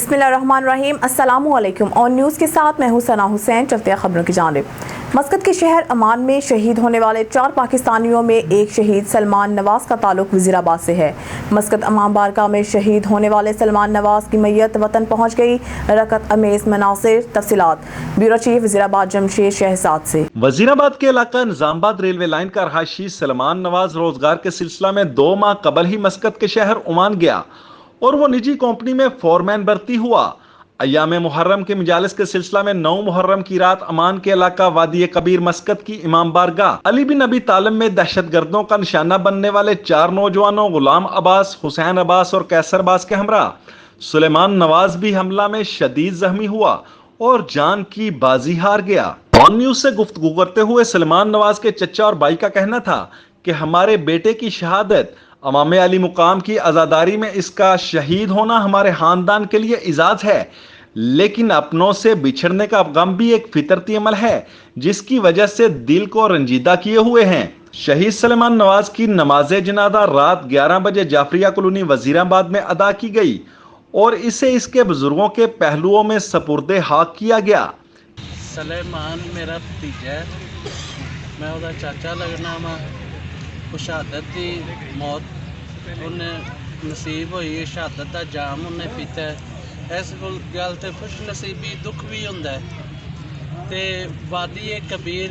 बिस्मिल्लाहिर्रहमानिर्रहीम। अस्सलामुअलैकुम। On news के साथ मैं हूं सना हुसैन। चलते हैं खबरों की जानिब। मस्कत के शहर अमान में शहीद होने वाले 4 पाकिस्तानियों में एक शहीद सलमान नवाज का ताल्लुक वज़ीराबाद से है। मस्कत अमान बारगाह में शहीद होने वाले सलमान नवाज की मैयत वतन पहुंच गई। रकत अमेज़ मनासिर। तफसीलात ब्यूरो चीफ वज़ीराबाद जमशेद शहजाद से। वजीराबाद के इलाका निजामाबाद रेलवे लाइन का रहायशी सलमान नवाज रोजगार के सिलसिला में 2 माह कबल ही मस्कत के शहर ओमान गया और वो निजी कंपनी में फोरमैन भर्ती हुआ। अय्याम मुहर्रम के मजालिस के सिलसिला में 9 मुहर्रम की रात अमान के इलाका वादी कबीर मस्कत की इमाम बारगाह अली बिन अबी तालिब में दहशत गर्दों का निशाना बनने वाले 4 नौजवानों गुलाम अब्बास, हुसैन अब्बास और कैसर अब्बास के हमरा सुलेमान नवाज भी हमला में शदीद जख्मी हुआ और जान की बाजी हार गया। ऑन न्यूज से गुफ्तगू करते हुए सलमान नवाज के चचा और भाई का कहना था कि हमारे बेटे की शहादत अमामे अली मुकाम की आज़ादारी में इसका शहीद होना हमारे खानदान के लिए इजाज है, लेकिन अपनों से बिछड़ने का गम भी एक फितरती अमल है जिसकी वजह से दिल को रंजीदा किए हुए हैं। शहीद सलमान नवाज की नमाज जनाजा रात 11 बजे जाफरिया कॉलोनी वजीराबाद में अदा की गई और इसे इसके बुजुर्गों के पहलुओं में सपुर्दे हाक किया गया। सलेमान मेरा भतीजा है, मैं उसका चाचा लगना वा। शहादत की मौत उन्हें नसीब हुई, शहादत का जाम उन्हें पीता है। इस गल ते खुश नसीबी दुख भी होंदा है। ते वादी कबीर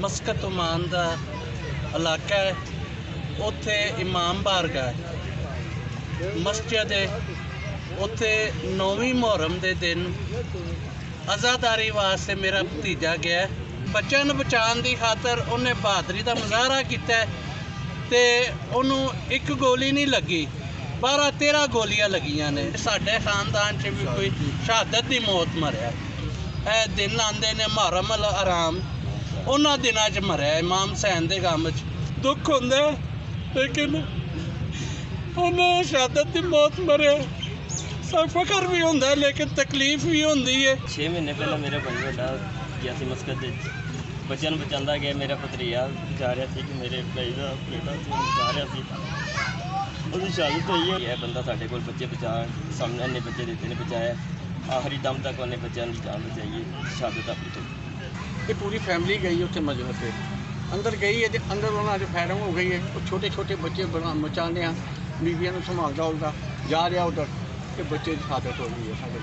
मस्कत ओमान का इलाका है, उत्थे इमाम बारगाह मस्जिद है। उत्थे 9वीं मुहर्रम के दिन आज़ादारी वास्ते मेरा भतीजा गया। बच्चों को बचाने की खातर उन्हें बहादरी का मुजाहरा किया ते उन्होंने एक गोली नहीं लगी, 12-13 गोलियां लगियां ने। साडे खानदान च भी कोई शहादत की मौत मरिया। ए दिन आंदे ने मुहर्रम अल हराम, उन्हां दिनां च मरिया इमाम हुसैन दे गम च दुख हुंदा, लेकिन उन्हें शहादत की मौत मरिया। फखर भी होंदा है लेकिन तकलीफ भी होंदी है। 6 महीने पहले मेरा भाई बड़ा गया सी मस्कत, बच्चों बचाता गया। मेरा भतरीआ जा रहा था कि मेरे भाई का बेटा जा रहा था, उसकी शहादत हुई है। यह बंदा साढ़े को बच्चे बचा, सामने इन्ने बच्चे देते ने बचाया, आखिरी दम तक उन्हें बच्चों की जान बचाई, शहादत अपनी तो। ये पूरी फैमिली गई उत्थे मजहर पे अंदर गई है, अंदर उन्होंने फायरिंग हो गई है। छोटे छोटे बच्चे बचाने बीबियां संभालता उनका जा रहा उधर, बच्चे की शहादत हो गई है।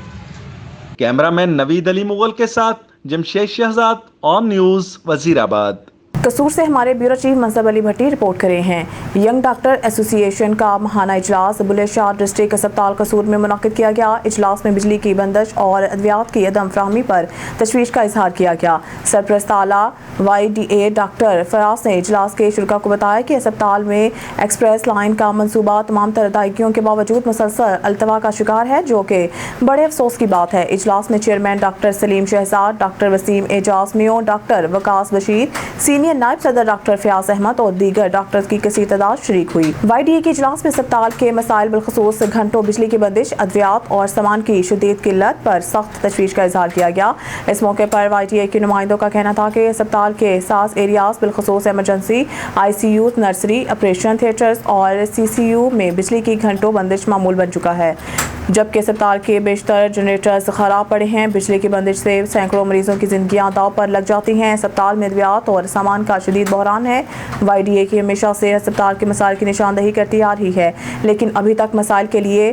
कैमरामैन नवीद अली मुगल के साथ जमशेद शहजाद, ऑन न्यूज़ वजीराबाद। कसूर से हमारे ब्यूरो चीफ मंसब अली भट्टी रिपोर्ट करे हैं। यंग डॉक्टर एसोसिएशन का माहाना इजलास बुले शाह डिस्ट्रिक्ट अस्पताल कसूर में मुनक्किद किया गया। इजलास में बिजली की बंदिश और अद्वियात की अदम फ्राहमी पर तशवीश का इजहार किया गया। सरपरस्त आला YDA डॉक्टर फराज ने इजलास के शुरा को बताया कि अस्पताल में एक्सप्रेस लाइन का मनसूबा तमाम तरह अदायगियों के बावजूद मुसलसल अल्तवा का शिकार है, जो कि बड़े अफसोस की बात है। इजलास में chairman doctor Saleem Shahzad, doctor Waseem Ejaz Mayo, doctor Waqas Bashir, senior नायब सदर डॉक्टर फयाज अहमद और दीगर डॉक्टर्स की कसीर तादाद शरीक हुई। YDA के इजलास में अस्पताल के मसाइल बिलखसूस घंटों बिजली की बंदिश, अद्वियात और सामान की शदीद किल्लत पर सख्त तशवीश का इजहार किया गया। इस मौके पर YDA के नुमाइंदों का कहना था कि अस्पताल के सास एरियाज बिलखसूस emergency, ICU, nursery, operation theatres और CCU में बिजली की घंटों बंदिश मामूल बन चुका है, जबकि अस्पताल के बेशतर जनरेटर्स खराब पड़े हैं। बिजली की बंदिश से सैकड़ों मरीजों की जिंदगियां दांव पर लग जाती हैं। अस्पताल में अद्वियात और सामान का शदीद बहरान है। YDA की हमेशा से अस्पताल के मसाइल की निशानदही करती आ रही है, लेकिन अभी तक मसाइल के लिए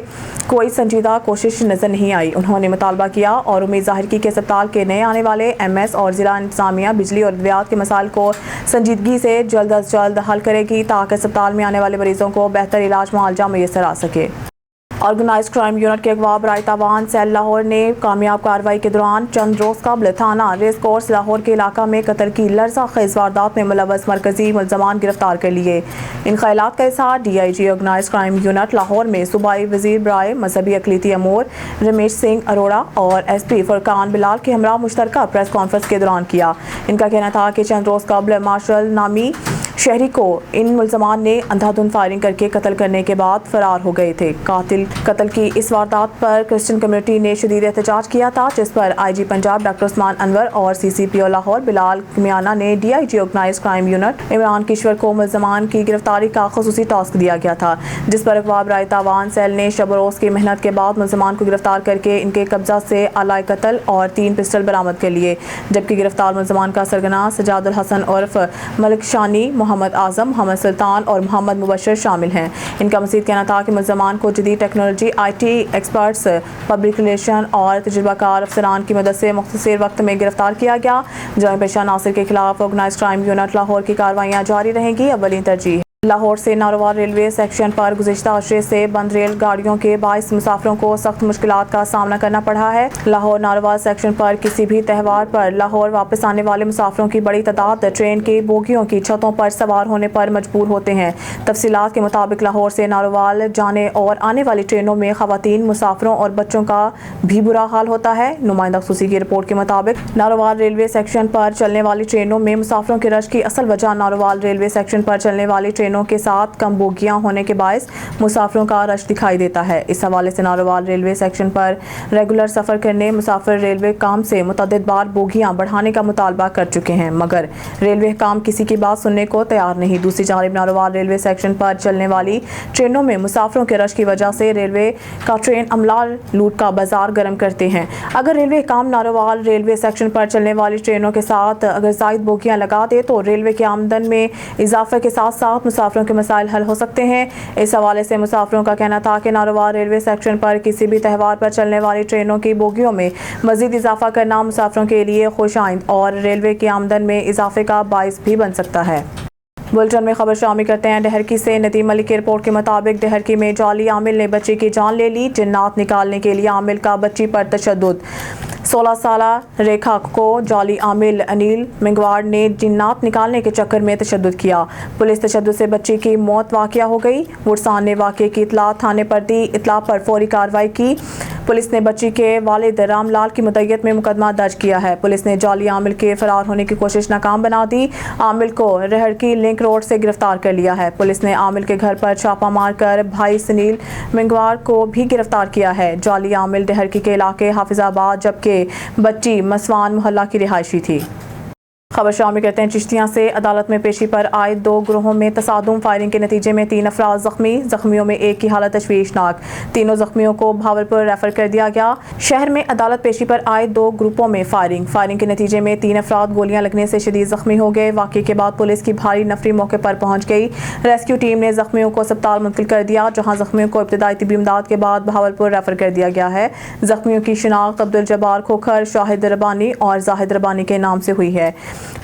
कोई संजीदा कोशिश नजर नहीं आई। उन्होंने मुतालबा किया और उम्मीद जाहिर की कि अस्पताल के नए आने वाले MS और जिला इंतजामिया बिजली और अद्वियात के मसाइल को संजीदगी से जल्द अज जल्द हल करेगी, ताकि अस्पताल में आने वाले मरीजों को बेहतर इलाज मुआवजा मैसर आ सके। ऑर्गेनाइज्ड क्राइम यूनिट के अगवा बराए तावान सेल लाहौर ने कामयाब कार्रवाई के दौरान चंद रोज कबल थाना रेस कोर्स लाहौर के इलाका में कत्ल की लर्जा खेज वारदात में मुलव्वस मरकजी मुलजमान गिरफ्तार कर लिए। इन ख्यालात का इजहार DIG organised crime unit Lahore में सूबाई वजीर बराए मजहबी अकलीती अमूर रमेश सिंह अरोड़ा और SP फुरकान बिलाल के हमरा मुश्तरका प्रेस कॉन्फ्रेंस के दौरान किया। इनका कहना था कि चंद रोज कबल मार्शल नामी शहरी को इन मुल्ज़मान ने अंधाधुंध फायरिंग करके कत्ल करने के बाद फरार हो गए थे। कत्ल की इस वारदात पर क्रिश्चियन कम्युनिटी ने शदीद एहतजाज किया था, जिस पर IG पंजाब डॉक्टर उस्मान अनवर और CCPO लाहौर बिलाल मियाना ने DIG organised crime unit Imran Kishwar को मुल्ज़मान की गिरफ्तारी का खुसूसी टास्क दिया गया था, जिस पर अगवा बराए तावान सेल ने शब रोज़ की मेहनत के बाद मुल्ज़मान को गिरफ्तार करके इनके कब्जा से आलाए कत्ल और 3 पिस्टल बरामद कर लिए। जबकि गिरफ्तार मुल्ज़मान का सरगना सजादुल हसन उर्फ मलिक शानी, मोहम्मद आजम, मोहम्मद सुल्तान और मोहम्मद मुबशर शामिल हैं। इनका मज़ीद कहना था कि मुल्ज़मान को जदीद technology, IT experts, public relation और तजुर्बाकार अफसरान की मदद से मुख्तसर वक्त में गिरफ्तार किया गया। जाम पेशा नासिर के खिलाफ ऑर्गेनाइज्ड क्राइम यूनिट लाहौर की कार्रवाइयाँ जारी रहेंगी। अव्वलीन तरजीह लाहौर से नारोवाल रेलवे सेक्शन पर गुज़िश्ता अशरे से बंद रेल गाड़ियों के बाइस मुसाफिरों को सख्त मुश्किलात का सामना करना पड़ा है। लाहौर नारोवाल सेक्शन पर किसी भी त्यौहार पर लाहौर वापस आने वाले मुसाफिरों की बड़ी तादाद ट्रेन के बोगियों की छतों पर सवार होने पर मजबूर होते हैं। तफसीलात के मुताबिक लाहौर से नारोवाल जाने और आने वाली ट्रेनों में ख़वातीन, मुसाफिरों और बच्चों का भी बुरा हाल होता है। नुमाइंदा खसूसी की रिपोर्ट के मुताबिक नारोवाल रेलवे सेक्शन पर चलने वाली ट्रेनों में मुसाफिरों की रश की असल वजह नारोवाल रेलवे सेक्शन पर चलने वाली ट्रेनों के साथ कम बोगियां होने के बायस मुसाफिरों का रश दिखाई देता है। इस हवाले से नारोवाल रेलवे सेक्शन पर रेगुलर सफ़र करने मुसाफिर रेलवे काम से मुतअद्दिद बार बोगियां बढ़ाने का मुतालबा कर चुके हैं, मगर रेलवे काम किसी की बात सुनने को तैयार नहीं। दूसरी जानिब नारोवाल रेलवे सेक्शन पर चलने वाली ट्रेनों में मुसाफिरों के रश की वजह से रेलवे का ट्रेन अमला लूट का बाजार गर्म करते हैं। अगर रेलवे काम नारोवाल रेलवे सेक्शन पर चलने वाली ट्रेनों के साथ अगर ज़ायद बोगियां लगा दे तो रेलवे की आमदन में इजाफे के साथ साथ मुसाफिरों के मसाइल हल हो सकते हैं। इस हवाले से मुसाफिरों का कहना था कि नारोवाल रेलवे सेक्शन पर किसी भी त्यौहार पर चलने वाली ट्रेनों की बोगियों में मजीद इजाफा करना मुसाफिरों के लिए खुशाइंद और रेलवे की आमदन में इजाफे का बाइस भी बन सकता है। बुलेटिन में खबर शामिल करते हैं डहरकी से। नदीम मलिक की रिपोर्ट के मुताबिक डहरकी में जाली आमिल ने बच्ची की जान ले ली। जिन्नात निकालने के लिए आमिल का बच्ची पर तशद्दुद। 16 साला रेखा को जाली आमिल अनिल मिंगवाड़ ने जिन्नात निकालने के चक्कर में तशद्दुद किया। पुलिस तशद्दुद से बच्ची की मौत वाक़या हो गई। वुरसान ने वाक़े की इतला थाने पर दी। इतला पर फौरी कार्रवाई की। पुलिस ने बच्ची के वालिद रामलाल की मुद्दत में मुकदमा दर्ज किया है। पुलिस ने जाली आमिल के फरार होने की कोशिश नाकाम बना दी। आमिल को रहड़की लिंक रोड से गिरफ्तार कर लिया है। पुलिस ने आमिल के घर पर छापा मारकर भाई सुनील मिंगवाड़ को भी गिरफ्तार किया है। जाली आमिल डहरकी के इलाके हाफिजाबाद जबकि बच्ची मसवान मोहल्ला की रिहायशी थी। खबर शामिल करते हैं चिश्तियां से। अदालत में पेशी पर आए 2 ग्रोहों में तसादुम फायरिंग के नतीजे में 3 अफराद जख्मियों में एक की हालत तशवीशनाक। तीनों जख्मियों को भावलपुर रेफर कर दिया गया। शहर में अदालत पेशी पर आए 2 ग्रुपों में फायरिंग के नतीजे में 3 अफराद गोलियां लगने से शदीद जख्मी हो गए। वाक़े के बाद पुलिस की भारी नफरी मौके पर पहुंच गई। रेस्क्यू टीम ने जख्मियों को अस्पताल मुंतकिल कर दिया, जहां जख्मियों को इब्तदाई तिब्बी इमदाद के बाद भावलपुर रेफर कर दिया गया है। जख्मियों की शिनाख्त अब्दुल जब्बार खोखर, शाहिद रबानी और जाहिद रबानी के नाम से हुई है।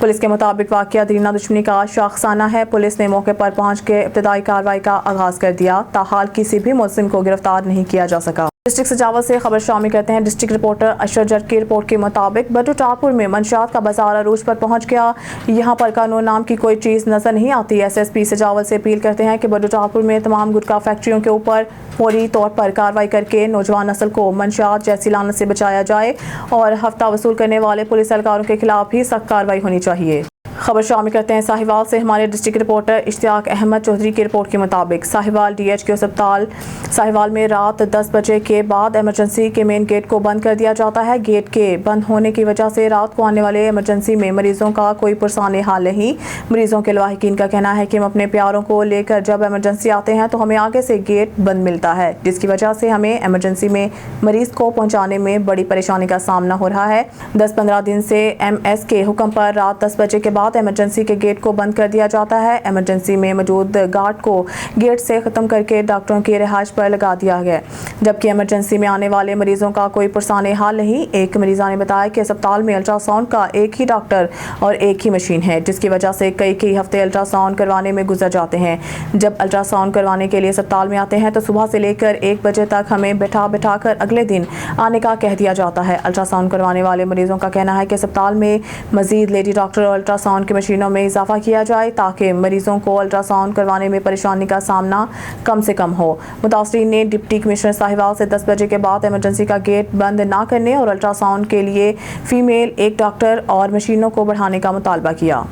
पुलिस के मुताबिक वाक़या दरीना दुश्मनी का शाखसाना है। पुलिस ने मौके पर पहुंच के इब्तदाई कार्रवाई का आगाज कर दिया। ताहाल किसी भी मुलजिम को गिरफ्तार नहीं किया जा सका। डिस्ट्रिक्ट सजावल से खबर शामिल करते हैं। डिस्ट्रिक्ट रिपोर्टर अशर जट की रिपोर्ट के मुताबिक बड्डू टापुर में मंशियात का बाजार अरूज पर पहुंच गया। यहां पर कानून नाम की कोई चीज़ नजर नहीं आती। SSP सजावल से अपील करते हैं कि बड्डू टापुर में तमाम गुटखा फैक्ट्रियों के ऊपर फौरी तौर पर कार्रवाई करके नौजवान नस्ल को मंशियात जैसी लानत से बचाया जाए और हफ्ता वसूल करने वाले पुलिस एहलकारों के खिलाफ भी सख्त कार्रवाई होनी चाहिए। खबर शामिल करते हैं साहिवाल से। हमारे डिस्ट्रिक्ट रिपोर्टर इश्तियाक अहमद चौधरी की रिपोर्ट के मुताबिक साहिवाल DHQ अस्पताल साहिवाल में रात 10 बजे के बाद इमरजेंसी के मेन गेट को बंद कर दिया जाता है। गेट के बंद होने की वजह से रात को आने वाले इमरजेंसी में मरीजों का कोई पुरसाने हाल नहीं। मरीजों के लवाहिकीन का कहना है कि हम अपने प्यारों को लेकर जब इमरजेंसी आते हैं तो हमें आगे से गेट बंद मिलता है, जिसकी वजह से हमें इमरजेंसी में मरीज को पहुँचाने में बड़ी परेशानी का सामना हो रहा है। 10-15 दिन से MS के हुक्म पर रात 10 बजे के बाद इमरजेंसी के गेट को बंद कर दिया जाता है। इमरजेंसी में मौजूद गार्ड को गेट से ख़त्म करके डॉक्टरों की रिहाइश पर लगा दिया गया, जबकि इमरजेंसी में आने वाले मरीजों का कोई पुरसाने हाल नहीं। एक मरीज़ा ने बताया कि अस्पताल में अल्ट्रासाउंड का एक ही डॉक्टर और एक ही मशीन है, जिसकी वजह से कई हफ्ते अल्ट्रासाउंड करवाने में गुजर जाते हैं। जब अल्ट्रासाउंड करवाने के लिए अस्पताल में आते हैं तो सुबह से लेकर 1 बजे तक हमें बैठा कर अगले दिन आने का कह दिया जाता है। अल्ट्रासाउंड करवाने वाले मरीजों का कहना है कि अस्पताल में मजीद लेडी डॉक्टर और अल्ट्रासाउंड की मशीनों में इजाफा किया जाए ताकि मरीजों को अल्ट्रासाउंड करवाने में परेशानी का सामना कम से कम हो। मुतासरीन ने डिप्टी कमिश्नर साहिवाल से 10 बजे के बाद इमरजेंसी का गेट बंद ना करने और अल्ट्रासाउंड के लिए फीमेल 1 डॉक्टर और मशीनों को बढ़ाने का मुतालबा किया।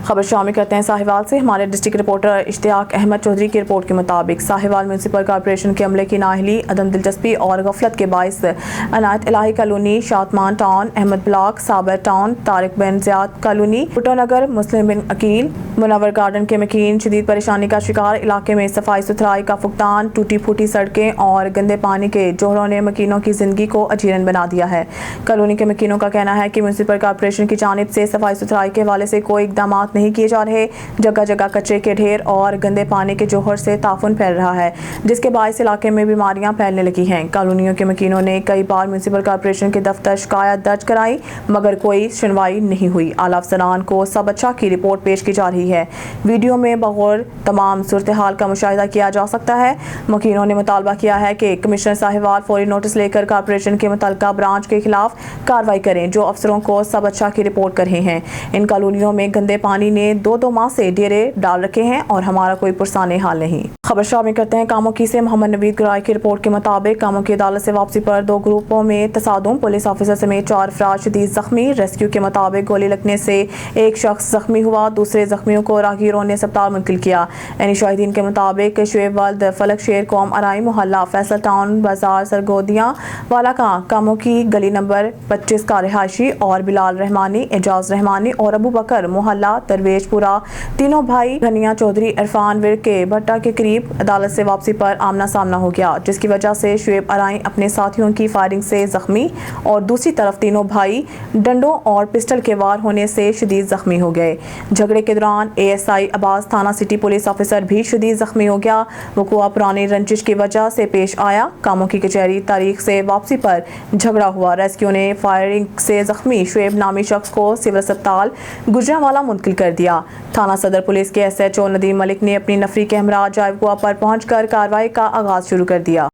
खबर शामिल करते हैं साहिवाल से। हमारे डिस्ट्रिक्ट रिपोर्टर इश्तियाक अहमद चौधरी की रिपोर्ट के मुताबिक साहिवाल म्यूनसिपल कॉर्पोरेशन के अमले की नाअहली, अदम दिलचस्पी और गफलत के बाइस Inayat Ilahi colony, Shadman town, Ahmad block, Sabir town, Tariq bin Ziad colony, Bhutto Nagar, Muslim bin Aqeel, Munawwar garden के मकीन शदीद परेशानी का शिकार। इलाके में सफाई सुथराई का फुकदान, टूटी फूटी सड़कें और गंदे पानी के जोहरों ने मकीनों की जिंदगी को अजीरन बना दिया है। कॉलोनी के मकीनों का कहना है कि म्यूनसिपल कॉर्पोरेशन की जानिब से सफाई सुथराई के हवाले से कोई इकदाम नहीं किए जा रहे। जगह जगह कचरे के ढेर और गंदे पानी के जोहर से ताफुन फैल रहा है, जिसके बायस इलाके में बीमारियां फैलने लगी हैं। कॉलोनियों के मकीनों ने कई बार म्यूनसिपल कॉर्पोरेशन के दफ्तर शिकायत दर्ज कराई, मगर कोई सुनवाई नहीं हुई। आला अफसरान को सब अच्छा की रिपोर्ट पेश की जा रही है। वीडियो में बगौर तमाम सूरत हाल का मुशाहिदा किया जा सकता है। मकीनों ने मुतालबा किया है कि कमिश्नर साहिवाल फौरी नोटिस लेकर कॉर्पोरेशन के मुतल्लिका ब्रांच के खिलाफ कार्रवाई करें, जो अफसरों को सब अच्छा की रिपोर्ट कर रहे हैं। इन कॉलोनियों में गंदे पानी ने 2-2 माह से डेरे डाल रखे हैं और हमारा कोई पुरसाने हाल नहीं। खबर शामिल करते हैं कामोकी से। मोहम्मद नवीद गुराई की रिपोर्ट के मुताबिक कामोकी अदालत से वापसी पर 2 ग्रुपों में तसादुम, पुलिस ऑफिसर समेत 4 अफराद शदीद जख्मी। रेस्क्यू के मुताबिक गोली लगने से एक शख्स जख्मी हुआ, दूसरे जख्मियों को राहगीरों ने अस्पताल मुंतकिल किया। यानी शाहिदीन के मुताबिक शुएब वल्द फलक शेर कौम अराई मोहल्ला फैसल टाउन बाजार सरगोदियाँ वाला का कामोकी गली नंबर 25 का रिहायशी और बिलाल रहमानी, एजाज रहमानी और अबू बकर मोहल्ला दरवेशपुरा, तीनों भाई घनिया चौधरी इरफान विर के भट्टा के करीब अदालत से वापसी पर आमना सामना हो गया, जिसकी वजह से शुएब अराई अपने साथियों की फायरिंग से जख्मी और दूसरी तरफ तीनों भाई डंडों और पिस्टल के वार होने से शदीद जख्मी हो गए। झगड़े के दौरान ASI अब्बास थाना सिटी पुलिस ऑफिसर भी शदीद जख्मी हो गया। वकुआ पुरानी रंजिश की वजह से पेश आया। कामों की कचहरी तारीख से वापसी पर झगड़ा हुआ। रेस्क्यू ने फायरिंग से जख्मी शुएब नामी शख्स को सिविल अस्पताल गुजरांवाला मुंतकिल कर दिया। थाना सदर पुलिस के SHO नदीम मलिक ने अपनी नफरी के हमरा जायबुआ पर पहुंचकर कार्रवाई का आगाज शुरू कर दिया।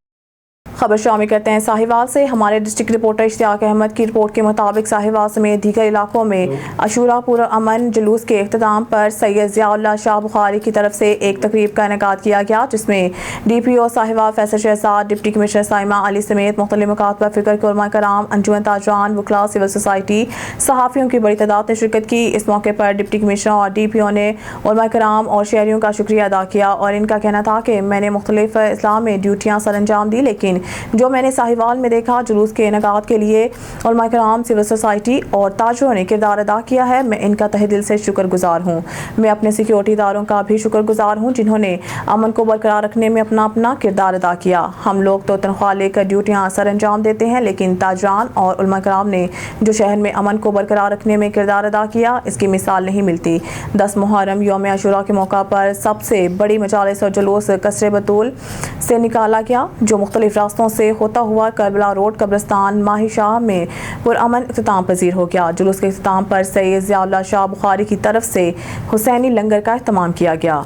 खबर शामिल करते हैं साहिवाल से। हमारे डिस्ट्रिक्ट रिपोर्टर इश्तियाक अहमद की रिपोर्ट के मुताबिक साहिवाल समेत दीगर इलाकों में अशूरा पुर अमन जुलूस के इख्तिताम पर सैयद ज़ियाउल्लाह शाह बुखारी की तरफ से एक तकरीब का इनेकाद किया गया, जिसमें DPO Sahiwal Faisal Shahzad, deputy commissioner Saima Ali समेत मुख्तलिफ मौक़ात पर फ़िक्र के उलमा कराम, अंजुमन ताजरान, वकला, सिविल सोसाइटी, सहाफ़ियों की बड़ी तादाद ने शिरकत की। इस मौके पर डिप्टी कमिश्नर और DPO ने उलमा कराम और शहरियों का शुक्रिया अदा किया और इनका कहना था कि मैंने मुख्तलिफ इस्लाम में ड्यूटियाँ सर अंजाम दी, लेकिन जो मैंने साहिवाल में देखा, जुलूस के इनेकाद के लिए उलमा कराम, सिविल सोसाइटी और ताजरों ने किरदार अदा किया है। मैं इनका तहे दिल से शुक्रगुजार हूँ। मैं अपने सिक्योरिटी इदारों का भी शुक्रगुजार हूँ, जिन्होंने अमन को बरकरार रखने में अपना अपना किरदार अदा किया। हम लोग तो तनख्वाह लेकर ड्यूटियाँ सर अंजाम देते हैं, लेकिन ताजरान और उलमा कराम ने जो शहर में अमन को बरकरार रखने में किरदार अदा किया, इसकी मिसाल नहीं मिलती। 10 मुहर्रम यौम आशूरा के मौका पर सबसे बड़ी मजालिस और जुलूस कसरे बतूल से निकाला गया, जो मुख्तलिफ रास्तों से होता हुआ करबला रोड कब्रिस्तान माही शाह में पुरअमन इख्तिताम पजीर हो गया। जुलूस के इख्तिताम पर सैयद ज़ियाउल्लाह शाह बुखारी की तरफ से हुसैनी लंगर का इख्तिताम किया गया।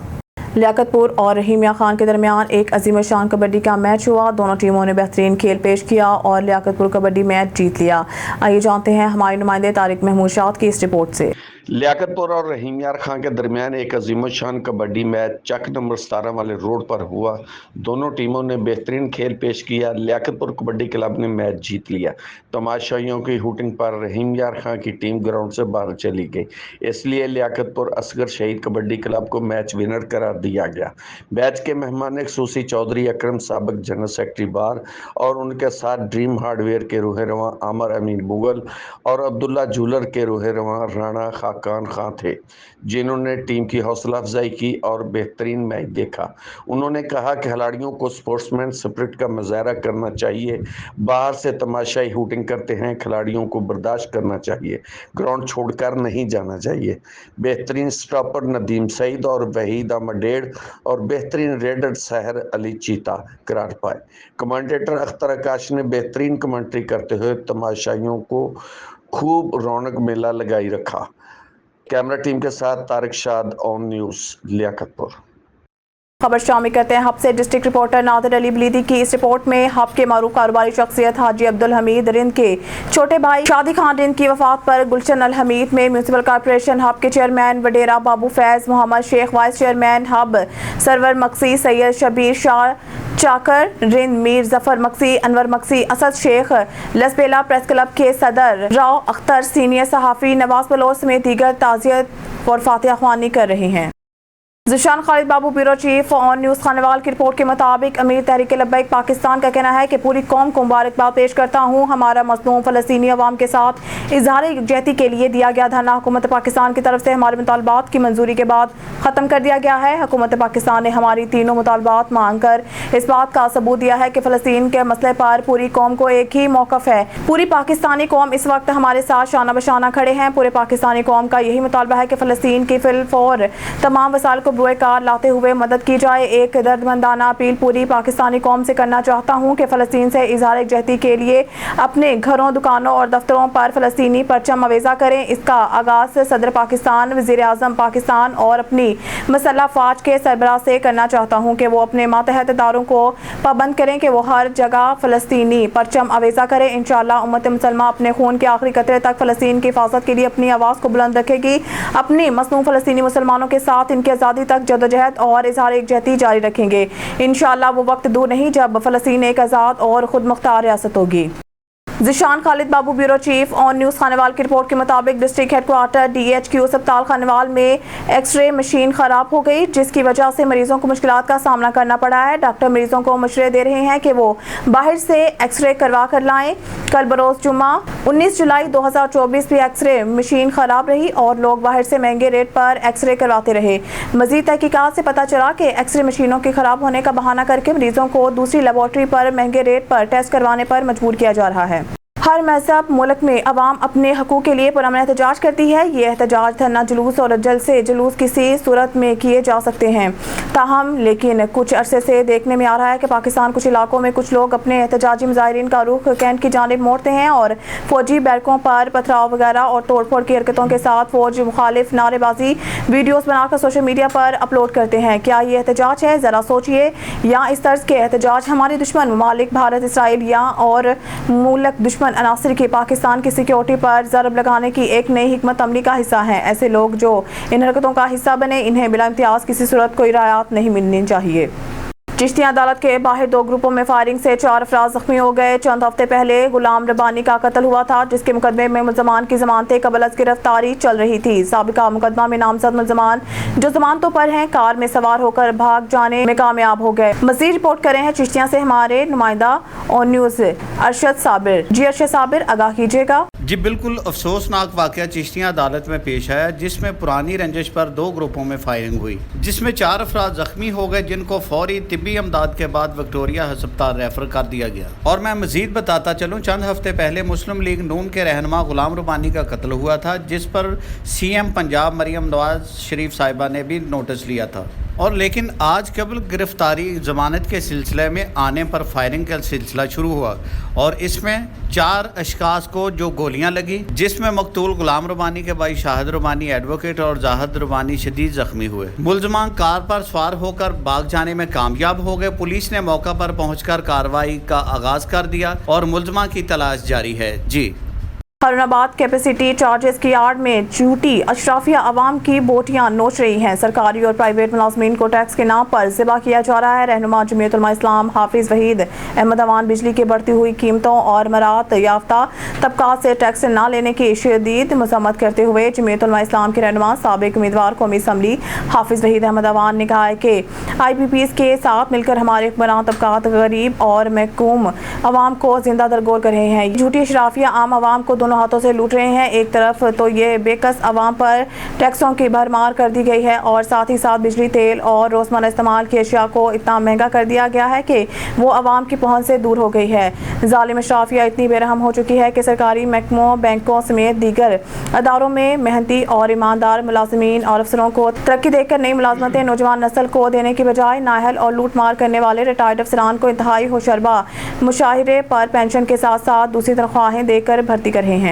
लियाकतपुर और रहीमिया खान के दरमियान एक अजीम शान कबड्डी का मैच हुआ। दोनों टीमों ने बेहतरीन खेल पेश किया और लियाकतपुर कबड्डी मैच जीत लिया। आइए जानते हैं हमारे नुमाइंदे तारिक महमूद शाद की इस रिपोर्ट से। लियाकतपुर और रहीम यार खान के दरमियान एक अजीम शान कबड्डी मैच चक नंबर 17 वाले रोड पर हुआ। दोनों टीमों ने बेहतरीन खेल पेश किया। लियाकतपुर कबड्डी क्लब ने मैच जीत लिया। तमाशाइयों की हुटिंग पर रहीम यार खान की टीम ग्राउंड से बाहर चली गई, इसलिए लियाकतपुर असगर शहीद कबड्डी क्लब को मैच विनर करार दिया गया। मैच के मेहमान खसूसी चौधरी अकरम साबिक जनरल सेक्रेटरी बार और उनके साथ ड्रीम हार्डवेयर के रूह रवां आमर अमीन बुगल और अब्दुल्ला जूलर के रूह रवां राणा खान थे, जिन्होंने टीम की हौसला अफजाई की और बेहतरीन मैच देखा। उन्होंने कहा कि खिलाड़ियों को स्पोर्ट्समैन स्पिरिट का मुजाहरा करना चाहिए। बाहर से तमाशाई हुटिंग करते हैं, खिलाड़ियों को बर्दाश्त करना चाहिए, ग्राउंड छोड़कर नहीं जाना चाहिए। बेहतरीन स्टॉपर नदीम सईद और वहीद अहमद डेढ़ और बेहतरीन रेडर सहर अली चीता करार पाए। कमेंटेटर अख्तर आकाश ने बेहतरीन कमेंट्री करते हुए तमाशाइयों को खूब रौनक मेला लगाई रखा। कैमरा टीम के साथ तारिक शाद, ऑन न्यूज़, लियाकतपुर। खबर शामिल करते हैं हब से। डिस्ट्रिक्ट रिपोर्टर नादिर अली बलीदी की इस रिपोर्ट में हब के मारूफ कारोबारी शख्सियत हाजी अब्दुल हमीद रिंद के छोटे भाई शादी खान रिंद की वफात पर गुलशन अल हमीद में म्यूनसिपल कॉर्पोरेशन हब के chairman Wadera Babu Faiz, Mohammad Sheikh vice chairman Hub Sarwar Maksi, Syed Shabbir Shah Chakar Rind, Mir Zafar Maksi, Anwar Maksi, Asad Sheikh, Lasbela press club के सदर राव अख्तर, सीनियर सहाफ़ी नवाज बलोच समेत दीगर ताज़ियत और फातिहा ख्वानी कर रहे हैं। Zeeshan Khalid Babu bureau chief on news Khanewal की रिपोर्ट के मुताबिक अमीर तहरीक लब्बैक पाकिस्तान का कहना है कि पूरी कौम को मुबारकबाद पेश करता हूँ। हमारा मज़लूम फ़लस्तीनी अवाम के साथ इज़हार यकजहती के लिए दिया गया धरना हुकूमत पाकिस्तान की तरफ से हमारे मुतालबात की मंजूरी के बाद ख़त्म कर दिया गया है। हुकूमत पाकिस्तान ने हमारी तीनों मुतालबात मांग कर इस बात का सबूत दिया है कि फ़लस्तीन के मसले पर पूरी कौम को एक ही मौक़िफ़ है। पूरी पाकिस्तानी कौम इस वक्त हमारे साथ शाना बशाना खड़े हैं। पूरे पाकिस्तानी कौम का यही मुतालबा है कि फ़लस्तीन की फिलफौर तमाम वसाइल को बुए कार लाते हुए मदद की जाए। एक दर्दमंदाना अपील पूरी पाकिस्तानी कौम से करना चाहता हूँ कि फ़लस्तीन से इज़हार यकजहती के लिए अपने घरों, दुकानों और दफ्तरों पर फ़लस्तीनी परचम अवेज़ा करें। इसका आगाज़ सदर पाकिस्तान, वज़ीर आज़म पाकिस्तान और अपनी मसल्ह फ़ौज के सरबराह से करना चाहता हूँ कि वो अपने मातहत इदारों को पाबंद करें कि वो हर जगह फ़लस्तीनी परचम अवेज़ा करें। इंशाअल्लाह उम्मत मुसलमा अपने खून के आखिरी कतरे तक फ़लस्तीन की हिफाजत के लिए अपनी आवाज़ को बुलंद रखेगी। अपने मसलूम फ़लस्तीनी मुसलमानों के साथ इनकी आज़ादी तक जदोजहद और इज़हार यकजहती जारी रखेंगे। इंशाअल्लाह वो वक्त दूर नहीं जब फ़लस्तीन एक आज़ाद और खुद मुख्तार रियासत होगी। Zeeshan Khalid Babu bureau chief on news Khanewal की रिपोर्ट के मुताबिक डिस्ट्रिक्ट हेडक्वार्टर DHQ अस्पताल खानेवाल में एक्सरे मशीन ख़राब हो गई, जिसकी वजह से मरीजों को मुश्किलात का सामना करना पड़ा है। डॉक्टर मरीजों को मशवरे दे रहे हैं कि वो बाहर से एक्सरे करवा कर लाएं। कल बरोज़ जुम्मा 19 जुलाई 2024 भी एक्सरे मशीन ख़राब रही और लोग बाहर से महंगे रेट पर एक्सरे करवाते रहे। मज़ीद तहकीकात से पता चला कि एक्सरे मशीनों के ख़राब होने का बहाना करके मरीजों को दूसरी लेबॉर्ट्री पर महंगे रेट पर टेस्ट करवाने पर मजबूर किया जा रहा है। हर मज़हब मुल्क में अवाम अपने हकूक़ के लिए पुरअमन एहतजाज करती है। ये एहतजाज, धरना, जुलूस और जलसे जुलूस किसी सूरत में किए जा सकते हैं। ताहम लेकिन कुछ अरसे से देखने में आ रहा है कि पाकिस्तान कुछ इलाकों में कुछ लोग अपने एहतजाजी मुजाहिरीन का रुख कैंट की जानिब मोड़ते हैं और फौजी बैरकों पर पथराव वगैरह और तोड़फोड़ की हरकतों के साथ फौज मुखालिफ नारेबाजी वीडियोस बनाकर सोशल मीडिया पर अपलोड करते हैं। क्या ये एहतजाज है? ज़रा सोचिए। या इस तर्ज के एहतजाज हमारे दुश्मन ममालिक भारत, इसराइल या और मुल्क दुश्मन अनासर की पाकिस्तान की सिक्योरिटी पर ज़रब लगाने की एक नई हिकमत अमली का हिस्सा हैं। ऐसे लोग जो इन हरकतों का हिस्सा बने, इन्हें बिला इम्तियाज़ किसी सूरत कोई राहत नहीं मिलनी चाहिए। चिश्तिया अदालत के बाहर 2 ग्रुपों में फायरिंग से 4 अफराद जख्मी हो गए। चंद हफ्ते पहले गुलाम रब्बानी का कत्ल हुआ था, जिसके मुकदमे में मुलजमान की जमानतें कबल अज़ गिरफ्तारी चल रही थी। साबिका मुकदमा में नामजद मुलजमान जो जमानतों पर हैं कार में सवार होकर भाग जाने में कामयाब हो गए। मज़ीद रिपोर्ट कर रहे हैं चिश्तिया से हमारे नुमाइंदा ऑन न्यूज़ अरशद साबिर। जी अरशद साबिर, आगाह कीजिएगा। जी बिल्कुल अफसोसनाक वाक़या चिश्तिया अदालत में पेश आया, जिसमें पुरानी रंजिश पर 2 ग्रुपों में फायरिंग हुई, जिसमें 4 अफराद जख्मी हो गए, जिनको फौरी तिब्बी अमदाद के बाद विक्टोरिया अस्पताल रेफर कर दिया गया। और मैं मजीद बताता चलूँ, चंद हफ्ते पहले मुस्लिम लीग नून के रहनुमा गुलाम रब्बानी का कत्ल हुआ था, जिस पर CM पंजाब मरियम नवाज शरीफ साहिबा ने भी नोटिस लिया था। और लेकिन आज कबल गिरफ्तारी ज़मानत के सिलसिले में आने पर फायरिंग का सिलसिला शुरू हुआ और इसमें 4 अशखास को जो गोलियां लगी, जिसमें मकतूल गुलाम रब्बानी के भाई शाहिद रब्बानी, एडवोकेट और जाहिद रब्बानी शदीद जख्मी हुए। मुलजमान कार पर सवार होकर भाग जाने में कामयाब हो गए। पुलिस ने मौका पर पहुंचकर कार्रवाई का आगाज कर दिया और मुलजमान की तलाश जारी है। जी हरुणाबाद कैपेसिटी चार्जेस की आड़ में झूठी अशराफिया अवाम की बोटियां नोच रही हैं। सरकारी और प्राइवेट मुलाजमीन को टैक्स के नाम पर ज़िबा किया जा रहा है। रहनुमा जमीयत उलमा इस्लाम हाफिज वहीद अहमद अवान बिजली की बढ़ती हुई कीमतों और मरात याफ्ता तबकात से टैक्स न लेने की शदीद मज़म्मत करते हुए जमीयत उलमा इस्लाम के रहनुमा साबिक उम्मीदवार कौमी असम्बली हाफिज वहीद अहमद अवान ने कहा है कि IPPs के साथ मिलकर हमारे हुक्मरान तबकात गरीब और महकूम अवाम को जिंदा दरगोर कर रहे हैं। झूठी अशराफिया आम अवाम को दोनों हाथों से लूट रहे हैं। एक तरफ तो ये बेकस अवाम पर टैक्सों की भरमार कर दी गई है और साथ ही साथ बिजली, तेल और रोजमर्रा इस्तेमाल की अशिया को इतना महंगा कर दिया गया है कि वो अवाम की पहुंच से दूर हो गई है। जालिम अशराफिया इतनी बेरहम हो चुकी है कि सरकारी महकमों, बैंकों समेत दीगर अदारों में मेहनती और ईमानदार मुलाजमीन और अफसरों को तरक्की देकर नई मुलाजमतें नौजवान नस्ल को देने की बजाय नाअहल और लूट मार करने वाले रिटायर्ड अफसरान को इंतहाई होशरबा मुशाहिरे पर पेंशन के साथ साथ दूसरी तनख्वाहें देकर भर्ती कर रहे हैं।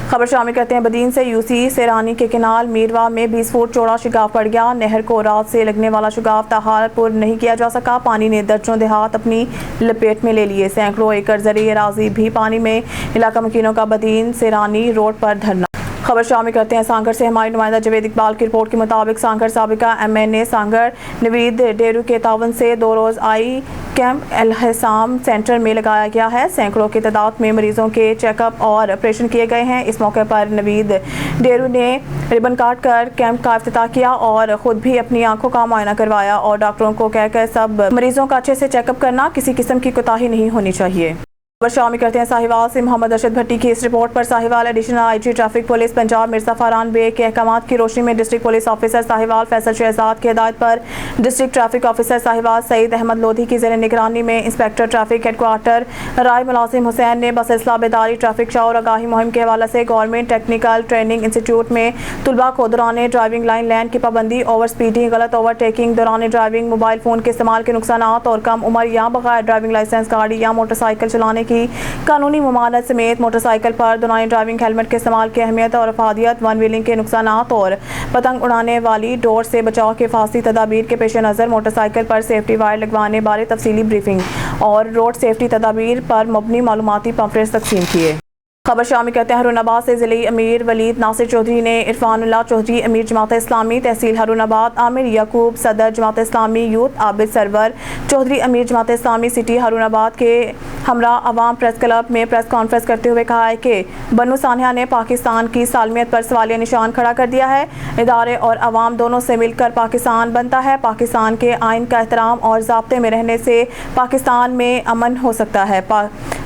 खबर शामिल करते हैं बदीन से। यूसी सेरानी के किनाल मीरवा में 20 फुट चौड़ा शिगाफ पड़ गया। नहर को रात से लगने वाला शिगाफ ताहाल पुर नहीं किया जा सका। पानी ने दर्जनों देहात अपनी लपेट में ले लिए। सैकड़ों एकड़ ज़रिए राजी भी पानी में। इलाका मकीनों का बदीन सेरानी रोड पर धरना। खबर शामिल करते हैं सांगर से। हमारे नुमाइंदा जवेद इकबाल की रिपोर्ट के मुताबिक सांगर साबिका MNA सांगर नवीद डेरू के तावन से 2 रोज़ आई कैंप अलहसाम सेंटर में लगाया गया है। सैकड़ों की तादाद में मरीजों के चेकअप और ऑपरेशन किए गए हैं। इस मौके पर नवीद डेरू ने रिबन काट कर कैंप का इफ्तिताह किया और ख़ुद भी अपनी आंखों का मुआयना करवाया और डॉक्टरों को कहकर सब मरीजों का अच्छे से चेकअप करना, किसी किस्म की कोताही नहीं होनी चाहिए। खबर शामिल करते हैं साहिवाल से। मोहम्मद अरशद भट्टी की इस रिपोर्ट पर Sahiwal additional IG traffic police Punjab Mirza Faran Baig के अहकामात की रोशनी में district police officer Sahiwal Faisal Shahzad की हिदायत पर district traffic officer Sahiwal Saeed Ahmed Lodhi की ज़ेर निगरानी में इंस्पेक्टर ट्रैफिक हेडक्वार्टर राय मुलाजिम हुसैन ने बसिलसिला बेदारी ट्रैफिक शौर आगाही मुहिम के हवाले से गवर्नमेंट टेक्निकल ट्रेनिंग इंस्टीट्यूट में तलबा को दौरान ड्राइविंग लाइन लैन की पाबंदी, ओवर स्पीडिंग, गलत ओवरटेकिंग, दौरान ड्राइविंग मोबाइल फ़ोन के इस्तेमाल के नुकसानात और कम उम्र या बगैर ड्राइविंग लाइसेंस गाड़ी या मोटरसाइकिल चलाने की कानूनी ममानत समेत मोटरसाइकिल पर दौरान ड्राइविंग हेलमेट के इस्तेमाल की अहमियत और अफादियत, वन व्हीलिंग के नुकसानात और पतंग उड़ाने वाली डोर से बचाव के फासी तदाबीर के पेश नज़र मोटरसाइकिल पर सेफ्टी वायर लगवाने बारे तफसीली ब्रीफिंग और रोड सेफ्टी तदाबीर पर मबनी मालूमाती पम्फलेट्स तकसीम किए। खबर शामिल करते हैं हरुनाबाद से। ज़िले अमीर वलीद नासिर चौधरी ने इरफानुल्लाह चौधरी अमीर जमात इस्लामी तहसील हरुनाबाद, आमिर याकूब सदर जमात इस्लामी यूथ, आबिद सरवर चौधरी अमीर जमात इस्लामी सिटी हरुनाबाद के हमरा अवाम प्रेस क्लब में प्रेस कॉन्फ्रेंस करते हुए कहा है कि बनु सानिया ने पाकिस्तान की सालमियत पर सवालिया निशान खड़ा कर दिया है। इदारे और अवाम दोनों से मिलकर पाकिस्तान बनता है। पाकिस्तान के आइन का एहतराम और ज़ाब्ते में रहने से पाकिस्तान में अमन हो सकता है।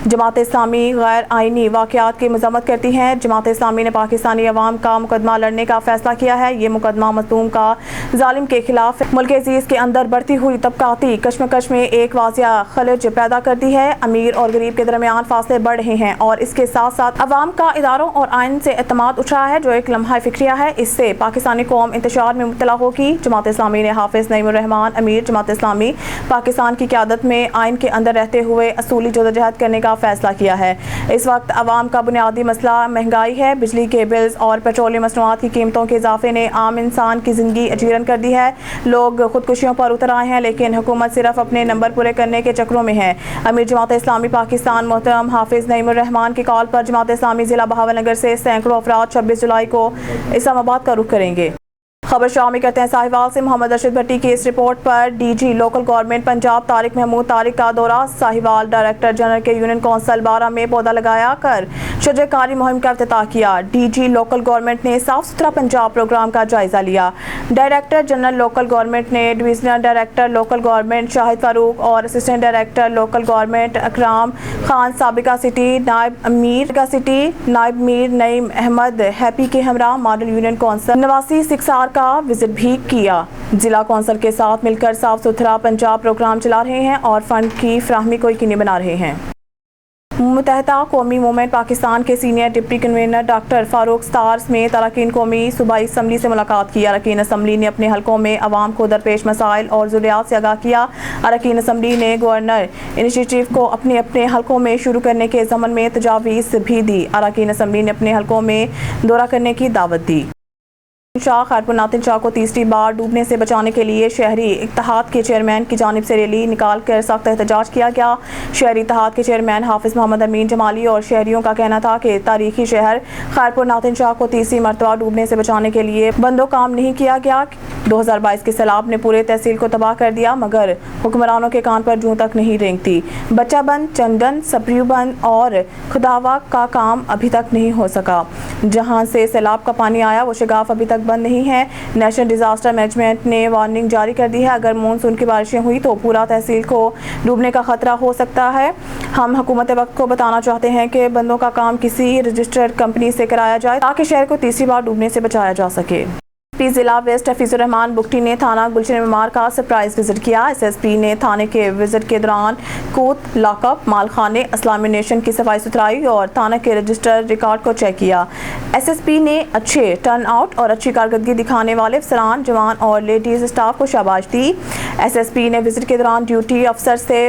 जमात इस्लामी गैर आइनी वाक़यात की मज़म्मत करती हैं। जमात इस्लामी ने पाकिस्तानी अवाम का मुकदमा लड़ने का फैसला किया है। ये मुकदमा मज़लूम का जालिम के खिलाफ मुल्क अज़ीज़ के अंदर बढ़ती हुई तबकाती कशमकश में एक वाज़िया खलज पैदा करती है। अमीर और गरीब के दरमियान फासले बढ़ रहे हैं और इसके साथ साथ अवाम का इदारों और आइन से एतमाद उठ रहा है, जो एक लम्हा फ़िक्रिया है। इससे पाकिस्तानी कौम इंतशार में मुब्तला होगी। जमात इस्लामी ने हाफिज़ नईमुर रहमान अमीर जमात इस्लामी पाकिस्तान की क़यादत में आइन के अंदर रहते हुए असूली जदोजहद करने का फैसला किया है। इस वक्त अवाम का बुनियादी मसला महंगाई है। बिजली के बिल्स और पेट्रोलियम मसनूआत की कीमतों के इजाफे ने आम इंसान की ज़िंदगी अजीरन कर दी है। लोग खुदकुशियों पर उतर आए हैं, लेकिन हुकूमत सिर्फ अपने नंबर पूरे करने के चक्रों में है। अमीर जमात इस्लामी पाकिस्तान मोहतरम हाफिज़ नईमुर रहमान की कॉल पर जमात इस्लामी ज़िला बहावलनगर से सैकड़ों अफराद 26 जुलाई को इस्लामाबाद का रुख करेंगे। खबर शामिल करते हैं साहिवाल से। मोहम्मद अरशद भट्टी की इस रिपोर्ट पर DG local government Punjab Tariq Mahmood Tariq का दौरा। साहिवाल डायरेक्टर जनरल के यूनियन कौंसिल 12 में पौधा लगाया कर शजरकारी मुहिम का इफ्तिताह किया। DG लोकल गवर्नमेंट ने साफ सुथरा पंजाब प्रोग्राम का जायजा लिया। डायरेक्टर जनरल लोकल गवर्नमेंट ने divisional director local government Shahid Farooq और assistant director local government Akram Khan साबिका city नायब अमीर का सिटी नायब मीर नईम अहमद हैप्पी के हमरा मॉडल यूनियन कौंसिल नवासी सिक्सार का विजिट भी किया। जिला कौंसिल के साथ मिलकर साफ सुथरा पंजाब प्रोग्राम चला रहे हैं और फंड की फ्राहमी को यकीनी बना रहे हैं। मुत्तहदा कौमी मूवमेंट पाकिस्तान के senior deputy convener doctor Farooq stars में अरकान कौमी सूबाई असम्बली से मुलाकात की। अरकान असम्बली ने अपने हलकों में अवाम को दरपेश मसाइल और ज़रूरियात से आगाह किया। अरकान असम्बली ने गवर्नर इनिशिएटिव को अपने अपने हलकों में शुरू करने के ज़मन में तजावीज़ भी दी। अरकान असम्बली ने अपने हलकों में दौरा करने की दावत दी। शाह खैरपुर नातिन शाह को तीसरी बार डूबने से बचाने के लिए शहरी इत्तेहाद के चेयरमैन की जानिब से रैली निकाल कर सख्त एहतजाज किया गया। शहरी इत्तेहाद के चेयरमैन हाफिज़ मोहम्मद अमीन जमाली और शहरियों का कहना था कि तारीखी शहर खैरपुर नातिन शाह को तीसरी मरतबा डूबने से बचाने के लिए बंदो काम नहीं किया गया। 2022 के सैलाब ने पूरे तहसील को तबाह कर दिया, मगर हुक्मरानों के कान पर जूं तक नहीं रेंगती। बच्चा बंद, चंदन, सप्रियू बंद और खुदावा का काम अभी तक नहीं हो सका। जहां से सैलाब का पानी आया वो शगाफ अभी तक बंद नहीं है। नेशनल डिजास्टर मैनेजमेंट ने वार्निंग जारी कर दी है। अगर मानसून की बारिशें हुई तो पूरा तहसील को डूबने का खतरा हो सकता है। हम हुकूमत वक्त को बताना चाहते हैं कि बंदों का काम किसी रजिस्टर्ड कंपनी से कराया जाए ताकि शहर को तीसरी बार डूबने से बचाया जा सके। जिला वेस्ट हफीजुर रहमान बुगटी ने थाना गुलशन मेमार का सरप्राइज विजिट किया। SSP ने थाने के विजिट के दौरान कूत, लॉकअप, मालखाने, एग्जामिनेशन की सफाई सुथराई और थाने के रजिस्टर रिकॉर्ड को चेक किया। SSP ने अच्छे टर्न आउट और अच्छी कारकर्दगी दिखाने वाले अफसरान, जवान और लेडीज स्टाफ को शाबाश दी। SSP ने विजिट के दौरान ड्यूटी अफसर से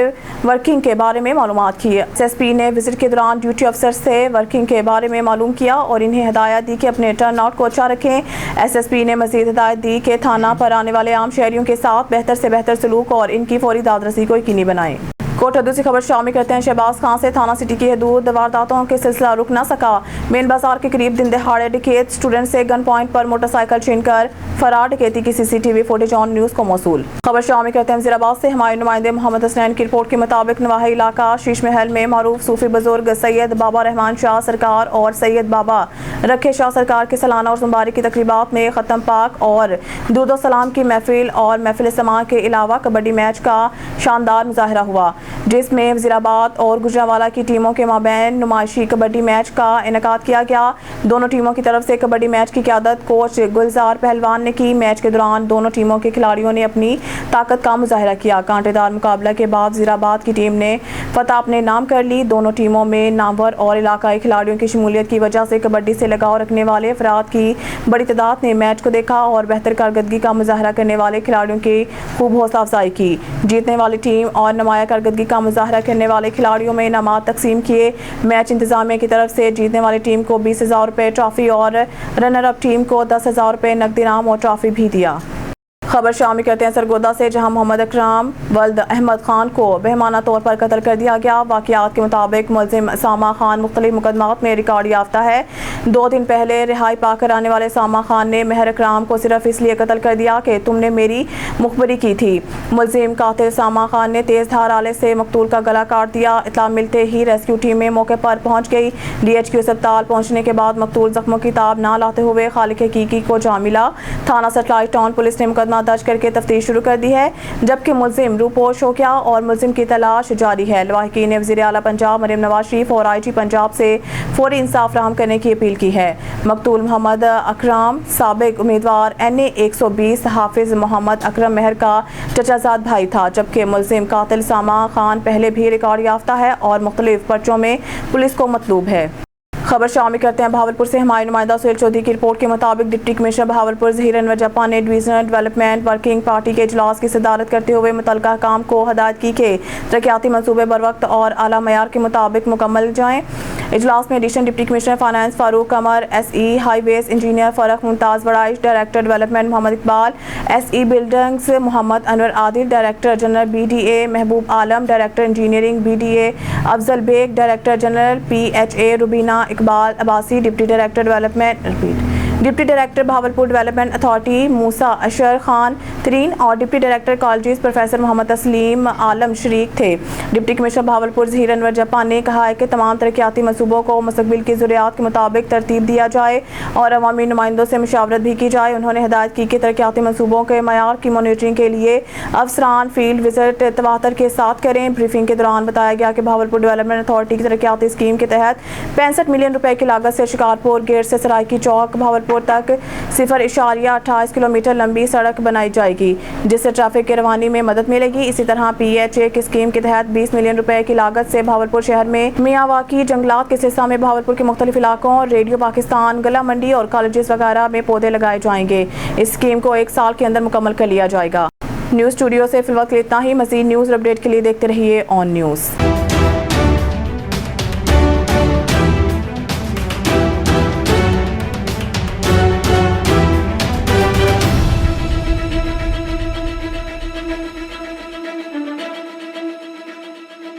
वर्किंग के बारे में मालूमात की। SSP ने विजिट के दौरान ड्यूटी अफसर से वर्किंग के बारे में मालूम किया और इन्हें हिदायत दी कि अपने टर्नआउट को अच्छा रखें। SSP ने मजीद हिदायत दी कि थाना पर आने वाले आम शहरियों के साथ बेहतर से बेहतर सलूक और इनकी फौरी दादरसी को यकीनी बनाएं। कोटा दूसरी खबर शामिल करते हैं। शहबाज खान से थाना सिटी की हदूद वारदातों के सिलसिला रुक न सका। मेन बाजार के करीब दिन दहाड़े डकैत स्टूडेंट से गन पॉइंट पर मोटरसाइकिल छीनकर फरार। डकैती की CCTV फुटेज ऑन न्यूज़ को मौसूल। खबर शामिल करते हैं वज़ीराबाद से। हमारे नुमाइंदे मोहम्मद हसनैन की रिपोर्ट के मुताबिक नवाही इलाका शीश महल में मारूफ सूफी बुजुर्ग सैयद बाबा रहमान शाह सरकार और सैयद बाबा रखे शाह सरकार के सालाना और सोमवारी की तकरीबात में ख़त्म पाक और दूध सलाम की महफिल और महफिल समा के अलावा कबड्डी मैच का शानदार मुजाहरा हुआ, जिसमें वज़ीराबाद और गुजरांवाला की टीमों के माबैन नुमाइशी कबड्डी मैच का इनेकाद किया गया। दोनों टीमों की तरफ से कबड्डी मैच की क़यादत कोच गुलजार पहलवान ने की। मैच के दौरान दोनों टीमों के खिलाड़ियों ने अपनी ताकत का मुजाहरा किया। कांटेदार मुकाबला के बाद वज़ीराबाद की टीम ने फतह अपने नाम कर ली। दोनों टीमों में नामवर और इलाकाई खिलाड़ियों की शमूलियत की वजह से कबड्डी से लगाव रखने वाले अफराद की बड़ी तादाद ने मैच को देखा और बेहतर कारकर्दगी का मुजाहरा करने वाले खिलाड़ियों की खूब हौसला अफजाई की। जीतने वाली टीम और नुमाया कारकर्दगी का मुजाहरा करने वाले खिलाड़ियों में इनामात तकसीम किए। मैच इंतजामिया की तरफ से जीतने वाली टीम को 20,000 रुपये ट्रॉफी और रनर अप टीम को 10,000 रुपये नकद इनाम और ट्रॉफी भी दिया। खबर शामिल करते हैं सरगोदा से, जहां मोहम्मद अकराम वल्द अहमद खान को बेहमाना तौर पर कत्ल कर दिया गया। वाक़ियात के मुताबिक मुलजिम सामा खान मुख्तलिफ मुकदमात में रिकॉर्ड याफ्ता है। 2 दिन पहले रिहाई पाकर आने वाले सामा खान ने महर अकराम को सिर्फ इसलिए कत्ल कर दिया कि तुमने मेरी मुखबरी की थी। मुलजिम कातिल सामा खान ने तेज़ धार आले से मकतूल का गला काट दिया। इत्तला मिलते ही रेस्क्यू टीमें मौके पर पहुंच गई। DHQ अस्पताल पहुंचने के बाद मकतूल जख्मों की ताब ना लाते हुए खालिक हकीकी को जा मिला। थाना सैटेलाइट टाउन पुलिस ने मुकदमा दर्ज करके तफ्तीश शुरू कर दी है, जबकि मुलजिम रूपोश हो गया और मुलजिम की तलाश जारी है। लवाहकी ने वज़ीर आला पंजाब मरियम नवाज शरीफ और IG पंजाब से फौरी इंसाफ फराहम करने की अपील की है। मकतूल मोहम्मद अकराम साबिक उम्मीदवार NA 120 हाफिज मोहम्मद अकरम महर का चचाजाद भाई था, जबकि मुलजिम कातिल सामा खान पहले भी रिकॉर्ड याफ्ता है और मुख्तलिफ पर्चों में पुलिस को मतलूब है। खबर शामिल करते हैं भावलपुर से। हमारे नुमाइंदा सुहेल चौधरी की रिपोर्ट के मुताबिक डिप्टी कमिश्नर भावलपुर ज़हीर अनवर जप्पा ने डिवीजनल डेवलपमेंट वर्किंग पार्टी के इजलास की सदारत करते हुए मुतल्लिका काम को हदायत की कि तरक्याती मंसूबे बर वक्त और आला मयार के मुताबिक मुकम्मल जाएँ। इजलास में additional deputy commissioner finance Farooq Qamar, SE highways engineer Farrukh Mumtaz Waraich, director development Mohammad Iqbal, SE buildings Mohammad Anwar Adil, director general BDA Mehboob Alam, director engineering BDA Afzal Baig, director general PHA Rubina Iqbal Abbasi, deputy director development deputy director Bahawalpur development authority Musa Ashar Khan Tareen और deputy director colleges professor Mohammad Tasleem Alam शरीक थे। Deputy commissioner Bahawalpur Zaheer Anwar Jappa ने कहा है कि तमाम तरक्याती मनसूबों को मुस्तकबिल की ज़रूरियात के मुताबिक तरतीब दिया जाए और अवामी नुमाइंदों से मुशावरत भी की जाए। उन्होंने हिदायत की कि तरक्याती मनसूबों के मयार की मॉनिटरिंग के लिए अफसरान फील्ड विजिट तवातर के साथ करें। ब्रीफिंग के दौरान बताया गया कि भावलपुर डेवलपमेंट अथॉरिटी की तरक्याती स्कीम के तहत 65 मिलियन रुपए की लागत से शिकारपुर गेट से सरायकी चौक भावलपुर तक 0.28 किलोमीटर लंबी सड़क बनाई जाएगी, जिससे ट्रैफिक की रवानी में मदद मिलेगी। इसी तरह PHA की स्कीम के तहत 20 मिलियन रुपए की लागत से भावलपुर शहर में मियावाकी जंगलात के सिलसिला में भावलपुर के मुख्तलिफ इलाकों, रेडियो पाकिस्तान, गला मंडी और कॉलेजेस वगैरह में पौधे लगाए जाएंगे। इस स्कीम को 1 साल के अंदर मुकम्मल कर लिया जाएगा। न्यूज़ स्टूडियो से फिलहाल इतना ही। मज़ीद न्यूज़ अपडेट के लिए देखते रहिए ऑन न्यूज़।